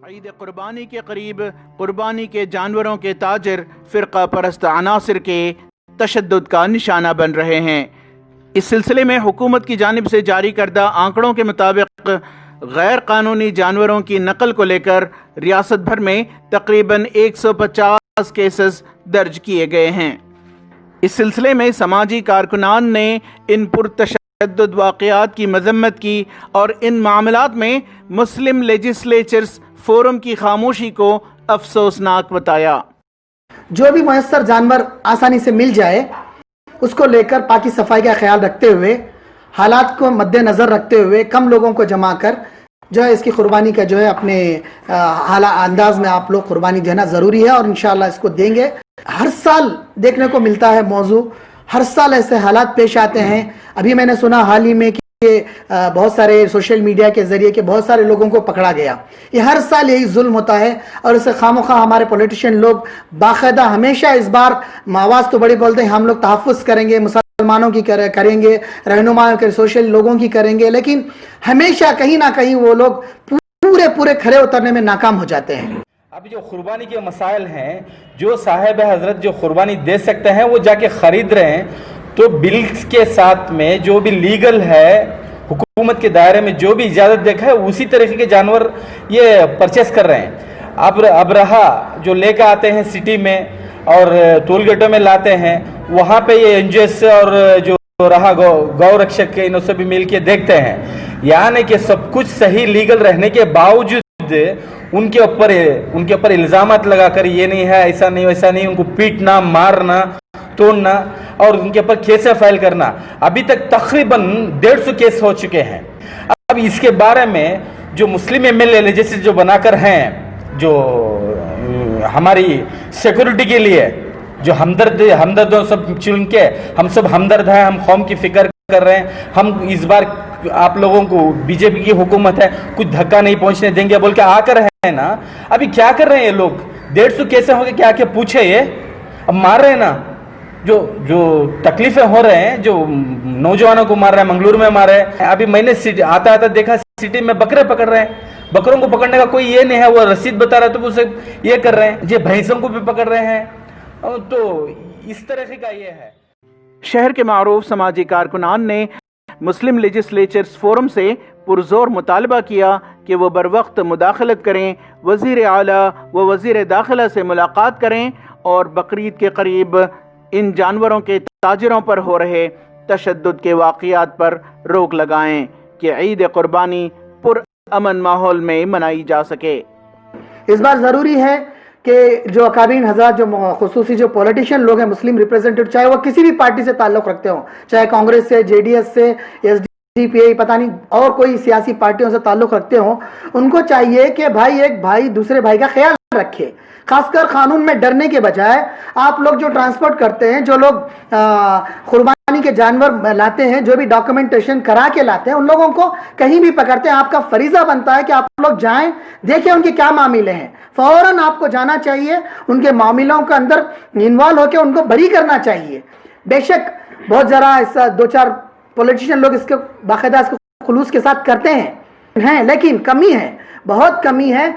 عید قربانی کے قریب قربانی کے جانوروں کے تاجر فرقہ پرست عناصر کے تشدد کا نشانہ بن رہے ہیں۔ اس سلسلے میں حکومت کی جانب سے جاری کردہ آنکڑوں کے مطابق غیر قانونی جانوروں کی نقل کو لے کر ریاست بھر میں تقریباً 150 کیسز درج کیے گئے ہیں۔ اس سلسلے میں سماجی کارکنان نے ان پرتشدد واقعات کی مذمت کی اور ان معاملات میں مسلم لیجسلیچرز فورم کی خاموشی کو افسوسناک بتایا۔ جو بھی میسر جانور آسانی سے مل جائے اس کو لے کر پاکی صفائی کا خیال رکھتے ہوئے، حالات کو مد نظر رکھتے ہوئے کم لوگوں کو جمع کر جو ہے اس کی قربانی کا جو ہے اپنے انداز میں آپ لوگ قربانی دینا ضروری ہے، اور انشاءاللہ اس کو دیں گے۔ ہر سال دیکھنے کو ملتا ہے موضوع، ہر سال ایسے حالات پیش آتے ہیں۔ ابھی میں نے سنا حال ہی میں کہ بہت سارے سوشل میڈیا کے ذریعے کہ بہت سارے لوگوں کو پکڑا گیا۔ یہ ہر سال یہی ظلم ہوتا ہے، اور اسے خواہ ہمارے پولیٹیشین لوگ باقاعدہ ہمیشہ اس بار آواز تو بڑی بولتے ہیں ہم لوگ تحفظ کریں گے، مسلمانوں کی کریں گے، رہنما کے سوشل لوگوں کی کریں گے، لیکن ہمیشہ کہیں نہ کہیں وہ لوگ پورے کھڑے اترنے میں ناکام ہو جاتے ہیں۔ اب جو قربانی کے مسائل ہیں، جو صاحب حضرت جو قربانی دے سکتے ہیں وہ جا کے خرید رہے ہیں، تو بلز کے ساتھ میں جو بھی لیگل ہے، حکومت کے دائرے میں جو بھی اجازت دیکھا ہے اسی طریقے کے جانور یہ پرچیز کر رہے ہیں۔ اب رہا جو لے کے آتے ہیں سٹی میں اور ٹول گیٹوں میں لاتے ہیں، وہاں پہ یہ NGOs اور جو رہا گو رکشک کے انہوں سے بھی مل کے دیکھتے ہیں، یعنی کہ سب کچھ صحیح لیگل رہنے کے باوجود ان کے اوپر الزامات لگا کر یہ نہیں ہے، ایسا نہیں ویسا نہیں، ان کو پیٹنا، مارنا، توڑنا اور ان کے اوپر کیسیں فائل کرنا۔ ابھی تک تقریباً 150 کیس ہو چکے ہیں۔ اب اس کے بارے میں جو مسلم MLA جیسے جو بنا کر ہیں، جو ہماری سیکورٹی کے لیے جو ہمدردوں سب چن کے ہم سب ہمدرد ہیں، ہم قوم کی فکر کر رہے ہیں، ہم اس بار آپ لوگوں کو BJP کی حکومت ہے کچھ دھکا نہیں پہنچنے دیں گے بول کے آ کر ہے نا۔ ابھی کیا کر رہے ہیں یہ لوگ؟ 150 کیسے ہوں گے کیا کہ پوچھے یہ اب مار رہے ہیں نا، جو تکلیفیں ہو رہے ہیں، جو نوجوانوں کو مار رہے ہیں، منگلور میں مار رہے ہیں۔ ابھی میں نے آتا دیکھا سٹی میں بکرے پکڑ رہے ہیں، بکروں کو پکڑنے کا کوئی یہ نہیں ہے، وہ رسید بتا رہا ہے تو اسے یہ کر رہے ہیں، یہ بھینسوں کو بھی پکڑ رہے ہیں، تو اس طرح کا یہ ہے۔ شہر کے معروف سماجی کارکنان نے مسلم لیجسلیچرز فورم سے پرزور مطالبہ کیا کہ وہ بروقت مداخلت کریں، وزیر اعلیٰ و وزیر داخلہ سے ملاقات کریں اور بقرعید کے قریب ان جانوروں کے تاجروں پر ہو رہے تشدد کے واقعات پر روک لگائیں کہ عید قربانی پرامن ماحول میں منائی جا سکے۔ اس بار ضروری ہے کہ جو اکابرین حضرات، جو خصوصی جو پولیٹیشین لوگ ہیں، مسلم ریپریزنٹیو، چاہے وہ کسی بھی پارٹی سے تعلق رکھتے ہوں، چاہے کانگریس سے، JDS سے، SDP، پتہ نہیں اور کوئی سیاسی پارٹیوں سے تعلق رکھتے ہوں، ان کو چاہیے کہ ایک بھائی دوسرے بھائی کا خیال رکھے۔ خاص کر قانون میں ڈرنے کے بجائے آپ لوگ جو ٹرانسپورٹ کرتے ہیں، جو لوگ قربانی کے جانور لاتے ہیں، جو بھی ڈاکومنٹیشن کرا کے لاتے ہیں، ان لوگوں کو کہیں بھی پکڑتے ہیں، آپ کا فریضہ بنتا ہے کہ آپ لوگ جائیں، دیکھیں ان کے کیا معاملے ہیں، فوراً آپ کو جانا چاہیے، ان کے معاملوں کے اندر انوالو ہو کے ان کو بری کرنا چاہیے۔ بے شک بہت ذرا ایسا 2-4 پولیٹیشین لوگ اس کے باقاعدہ اس کو خلوص کے ساتھ کرتے ہیں، لیکن کمی ہے، بہت کمی ہے۔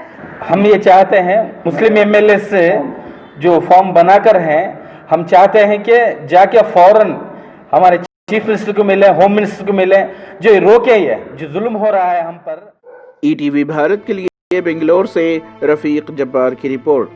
ہم یہ چاہتے ہیں مسلم MLA سے جو فارم بنا کر ہیں، ہم چاہتے ہیں کہ جا کے فوراً ہمارے چیف منسٹر کو ملیں، ہوم منسٹر کو ملیں، جو روکے یہ جو ظلم ہو رہا ہے ہم پر۔ ETV بھارت کے لیے بنگلور سے رفیق جبار کی رپورٹ۔